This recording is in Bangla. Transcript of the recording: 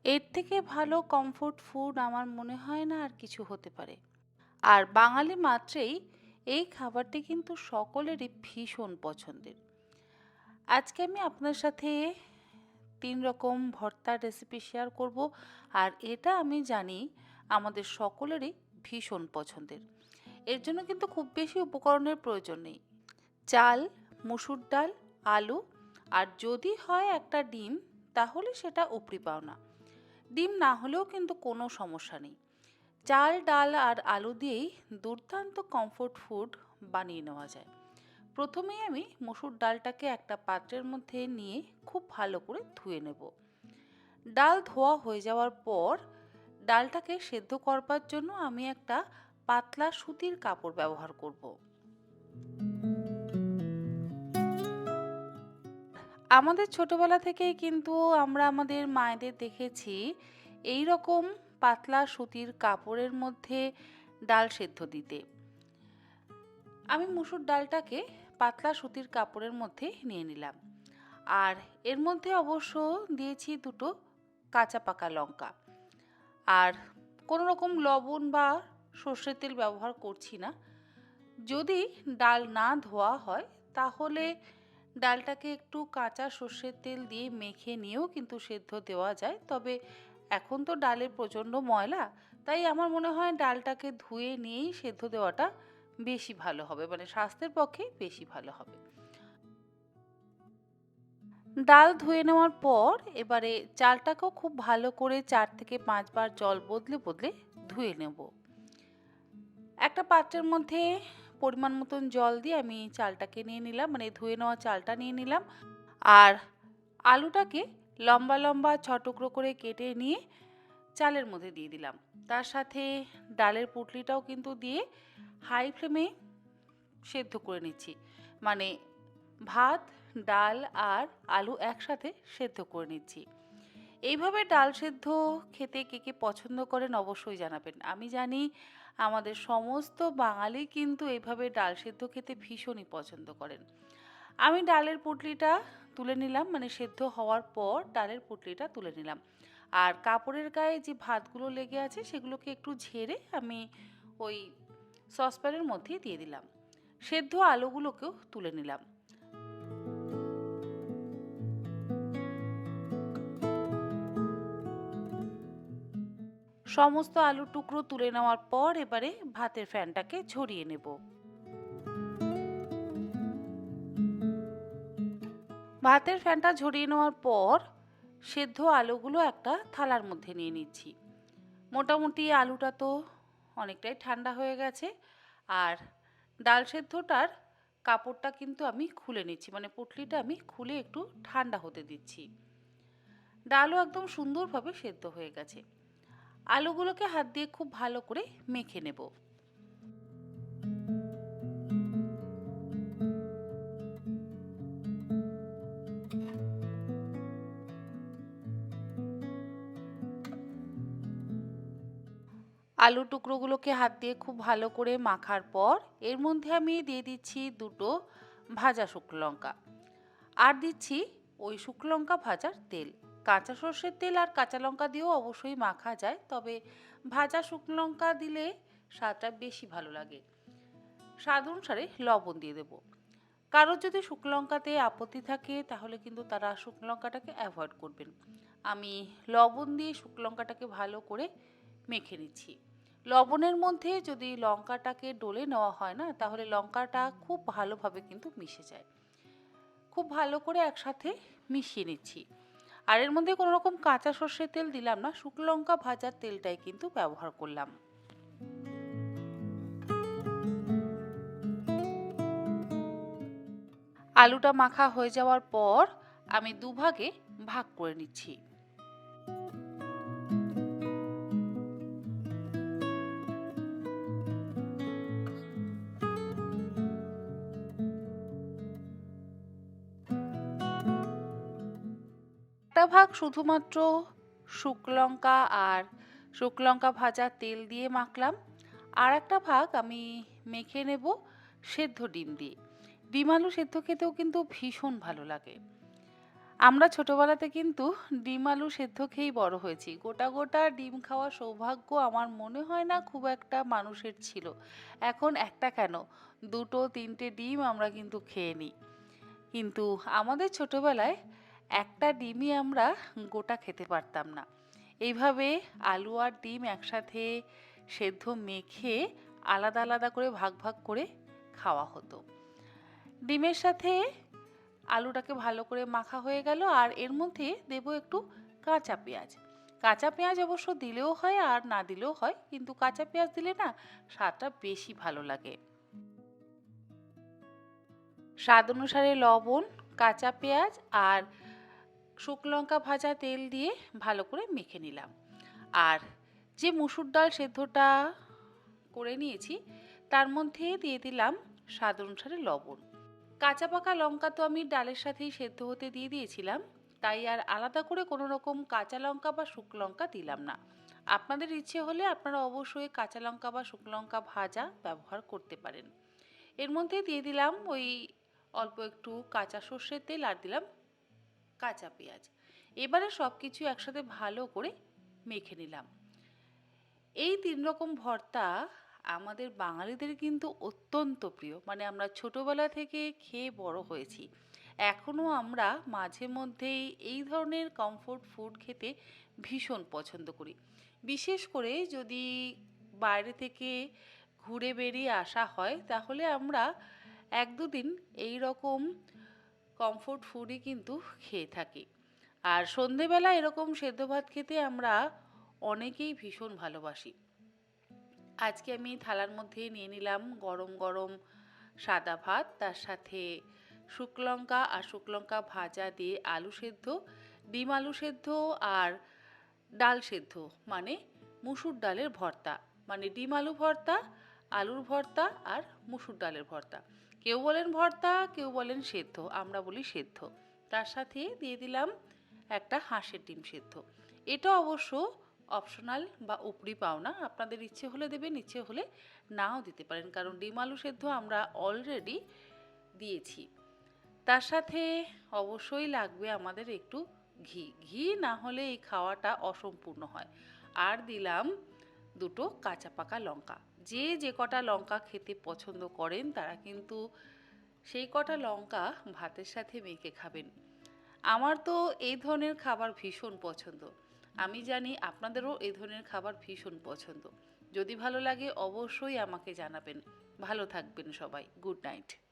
এর থেকে ভালো কমফোর্ট ফুড আমার মনে হয় না আর কিছু হতে পারে। আর বাঙালি মাত্রেই এই খাবারটি কিন্তু সকলেরই ভীষণ পছন্দের। আজকে আমি আপনার সাথে ৩ রকম ভর্তার রেসিপি শেয়ার করব। আর এটা আমি জানি আমাদের সকলেরই ভীষণ পছন্দের। এর জন্য কিন্তু খুব বেশি উপকরণের প্রয়োজন নেই। চাল, মসুর ডাল, আলু আর যদি হয় একটা ডিম, তাহলে সেটা উপরি পাওনা। ডিম না হলেও কিন্তু কোনো সমস্যা নেই। চাল, ডাল আর আলু দিয়েই দুর্দান্ত কমফোর্ট ফুড বানিয়ে নেওয়া যায়। প্রথমেই আমি মসুর ডালটাকে একটা পাত্রের মধ্যে নিয়ে খুব ভালো করে ধুয়ে নেব। ডাল ধোয়া হয়ে যাওয়ার পর ডালটাকে সেদ্ধ করবার জন্য আমি একটা পাতলা সুতির কাপড় ব্যবহার করব। আমাদের ছোটবেলা থেকেই কিন্তু আমরা আমাদের মায়েদের দেখেছি এই রকম পাতলা সুতির কাপড়ের মধ্যে ডাল সেদ্ধ দিতে। আমি মসুর ডালটাকে পাতলা সুতির কাপড়ের মধ্যে নিয়ে নিলাম। আর এর মধ্যে অবশ্য দিয়েছি দুটো কাঁচা পাকা লঙ্কা। আর কোনো রকম লবণ বা সর্ষের তেল ব্যবহার করছি না। যদি ডাল না ধোয়া হয় তাহলে ডালটাকে একটু কাঁচা সর্ষের তেল দিয়ে মেখে নিয়েও কিন্তু সেদ্ধ দেওয়া যায়। তবে এখন তো ডালে প্রচণ্ড ময়লা, তাই আমার মনে হয় ডালটাকে ধুয়ে নিয়েই সেদ্ধ দেওয়াটা বেশি ভালো হবে, মানে স্বাস্থ্যের পক্ষে বেশি ভালো হবে। ডাল ধুয়ে নেওয়ার পর এবারে চালটাকেও খুব ভালো করে ৪ থেকে ৫ বার জল বদলে বদলে ধুয়ে নেব। একটা পাত্রের মধ্যে পরিমাণ মতন জল দিয়ে আমি চালটাকে নিয়ে নিলাম, মানে ধুয়ে নেওয়া চালটা নিয়ে নিলাম। আর আলুটাকে লম্বা লম্বা টুকরো করে কেটে নিয়ে চালের মধ্যে দিয়ে দিলাম। তার সাথে ডালের পুঁটলিটাও কিন্তু দিয়ে হাই ফ্লেমে সেদ্ধ করে নিচ্ছি। মানে ভাত, ডাল আর আলু একসাথে সেদ্ধ করে নিচ্ছি। এইভাবে ডাল সেদ্ধ খেতে কে কে পছন্দ করেন অবশ্যই জানাবেন। আমি জানি আমাদের সমস্ত বাঙালি কিন্তু এইভাবে ডাল সেদ্ধ খেতে ভীষণই পছন্দ করেন। আমি ডালের পুঁটলিটা তুলে নিলাম, মানে সেদ্ধ হওয়ার পর ডালের পুঁটলিটা তুলে নিলাম। আর কাপড়ের গায়ে যে ভাতগুলো লেগে আছে সেগুলোকে একটু ঝেড়ে আমি ওই সসপ্যানের মধ্যে দিয়ে দিলাম। সেদ্ধ আলুগুলোকেও তুলে নিলাম। সমস্ত আলুর টুকরো তুলে নেওয়ার পর এবারে ভাতের ফ্যানটাকে ঝরিয়ে নেব। ভাতের ফ্যানটা ঝরিয়ে নেওয়ার পর সেদ্ধ আলুগুলো একটা থালার মধ্যে নিয়ে নিচ্ছি। মোটামুটি আলুটা তো অনেকটাই ঠান্ডা হয়ে গেছে। আর ডাল সেদ্ধটার কাপড়টা কিন্তু আমি খুলে নিচ্ছি, মানে পুঁটলিটা আমি খুলে একটু ঠান্ডা হতে দিচ্ছি। ডালও একদম সুন্দরভাবে সেদ্ধ হয়ে গেছে। আলুগুলোকে হাত দিয়ে খুব ভালো করে মেখে নেব। আলুর টুকরোগুলোকে হাত দিয়ে খুব ভালো করে মাখার পর এর মধ্যে আমি দিয়ে দিচ্ছি দুটো ভাজা শুকনো লঙ্কা। আর দিচ্ছি ওই শুকনো লঙ্কা ভাজার তেল। কাঁচা সর্ষের তেল আর কাঁচা লঙ্কা দিয়েও অবশ্যই মাখা যায়, তবে ভাজা শুকনো লঙ্কা দিলে স্বাদটা বেশি ভালো লাগে। স্বাদ অনুসারে লবণ দিয়ে দেবো। কারোর যদি শুকনো লঙ্কাতে আপত্তি থাকে তাহলে কিন্তু তারা শুকনো লঙ্কাটাকে অ্যাভয়েড করবেন। আমি লবণ দিয়ে শুকনো লঙ্কাটাকে ভালো করে মেখে নিচ্ছি। লবণের মধ্যে যদি লঙ্কাটাকে ডলে নেওয়া হয় না, তাহলে লঙ্কাটা খুব ভালোভাবে কিন্তু মিশে যায়। খুব ভালো করে একসাথে মিশিয়ে নিচ্ছি। আর এর মধ্যে কোনো রকম কাঁচা সর্ষের তেল দিলাম না, শুকনো লঙ্কা ভাজার তেলটাই কিন্তু ব্যবহার করলাম। আলুটা মাখা হয়ে যাওয়ার পর আমি দুভাগে ভাগ করে নিচ্ছি। একটা ভাগ শুধুমাত্র শুকনো লঙ্কা আর শুকনো লঙ্কা ভাজা তেল দিয়ে মাখলাম। আর একটা ভাগ আমি মেখে নেব সেদ্ধ ডিম দিয়ে। ডিম আলু সেদ্ধ খেতেও কিন্তু ভীষণ ভালো লাগে। আমরা ছোটবেলাতে কিন্তু ডিম আলু সেদ্ধ খেয়েই বড় হয়েছি। গোটা গোটা ডিম খাওয়ার সৌভাগ্য আমার মনে হয় না খুব একটা মানুষের ছিল। এখন একটা কেন, দুটো তিনটে ডিম আমরা কিন্তু খেয়ে নিই। কিন্তু আমাদের ছোটবেলায় একটা ডিমই আমরা গোটা খেতে পারতাম না। এইভাবে আলু আর ডিম একসাথে সেদ্ধ মেখে আলাদা আলাদা করে ভাগ ভাগ করে খাওয়া হতো। ডিমের সাথে আলুটাকে ভালো করে মাখা হয়ে গেল, আর এর মধ্যে দেব একটু কাঁচা পেঁয়াজ। কাঁচা পেঁয়াজ অবশ্য দিলেও হয় আর না দিলেও হয়, কিন্তু কাঁচা পেঁয়াজ দিলে না স্বাদটা বেশি ভালো লাগে। স্বাদ অনুসারে লবণ, কাঁচা পেঁয়াজ আর শুকনো লঙ্কা ভাজা তেল দিয়ে ভালো করে মেখে নিলাম। আর যে মুসুর ডাল সেদ্ধটা করে নিয়েছি তার মধ্যে দিয়ে দিলাম স্বাদ অনুসারে লবণ। কাঁচা পাকা লঙ্কা তো আমি ডালের সাথেই সেদ্ধ হতে দিয়ে দিয়েছিলাম, তাই আর আলাদা করে কোনো রকম কাঁচা লঙ্কা বা শুকনো লঙ্কা দিলাম না। আপনাদের ইচ্ছে হলে আপনারা অবশ্যই কাঁচা লঙ্কা বা শুকনো লঙ্কা ভাজা ব্যবহার করতে পারেন। এর মধ্যে দিয়ে দিলাম ওই অল্প একটু কাঁচা সর্ষের তেল আর দিলাম কাঁচা পেঁয়াজ। এবারে সব কিছু একসাথে ভালো করে মেখে নিলাম। এই ৩ রকম ভর্তা আমাদের বাঙালিদের কিন্তু অত্যন্ত প্রিয়। মানে আমরা ছোটবেলা থেকে খেয়ে বড় হয়েছি। এখনো আমরা মাঝে মধ্যেই এই ধরনের কমফোর্ট ফুড খেতে ভীষণ পছন্দ করি। বিশেষ করে যদি বাইরে থেকে ঘুরে বেরিয়ে আসা হয় তাহলে আমরা ১-২ দিন এই রকম কমফোর্ট ফুডই কিন্তু খেয়ে থাকি। আর সন্ধেবেলা এরকম সেদ্ধ ভাত খেতে আমরা অনেকেই ভীষণ ভালোবাসি। আজকে আমি থালার মধ্যে নিয়ে নিলাম গরম গরম সাদা ভাত, তার সাথে শুকনো লঙ্কা আর শুকনো লঙ্কা ভাজা দিয়ে আলু সেদ্ধ, ডিম আলু সেদ্ধ আর ডাল সেদ্ধ, মানে মুসুর ডালের ভর্তা। মানে ডিম আলু ভর্তা, আলুর ভর্তা আর মুসুর ডালের ভর্তা। কেউ বলেন ভর্তা, কেউ বলেন সেদ্ধ, আমরা বলি সেদ্ধ। তার সাথে দিয়ে দিলাম একটা হাঁসের ডিম সেদ্ধ। এটা অবশ্য অপশনাল বা উপরি পাওনা, আপনাদের ইচ্ছে হলে দেবেন, ইচ্ছে হলে নাও দিতে পারেন, কারণ ডিম আলু সেদ্ধ আমরা অলরেডি দিয়েছি। তার সাথে অবশ্যই লাগবে আমাদের একটু ঘি। ঘি না হলে এই খাওয়াটা অসম্পূর্ণ হয়। আর দিলাম দুটো কাঁচা পাকা লঙ্কা। যে যে কটা লঙ্কা খেতে পছন্দ করেন তারা কিন্তু সেই কটা লঙ্কা ভাতের সাথে মেখে খাবেন। আমার তো এই ধরনের খাবার ভীষণ পছন্দ। আমি জানি আপনাদেরও এই ধরনের খাবার ভীষণ পছন্দ। যদি ভালো লাগে অবশ্যই আমাকে জানাবেন। ভালো থাকবেন সবাই। Good night.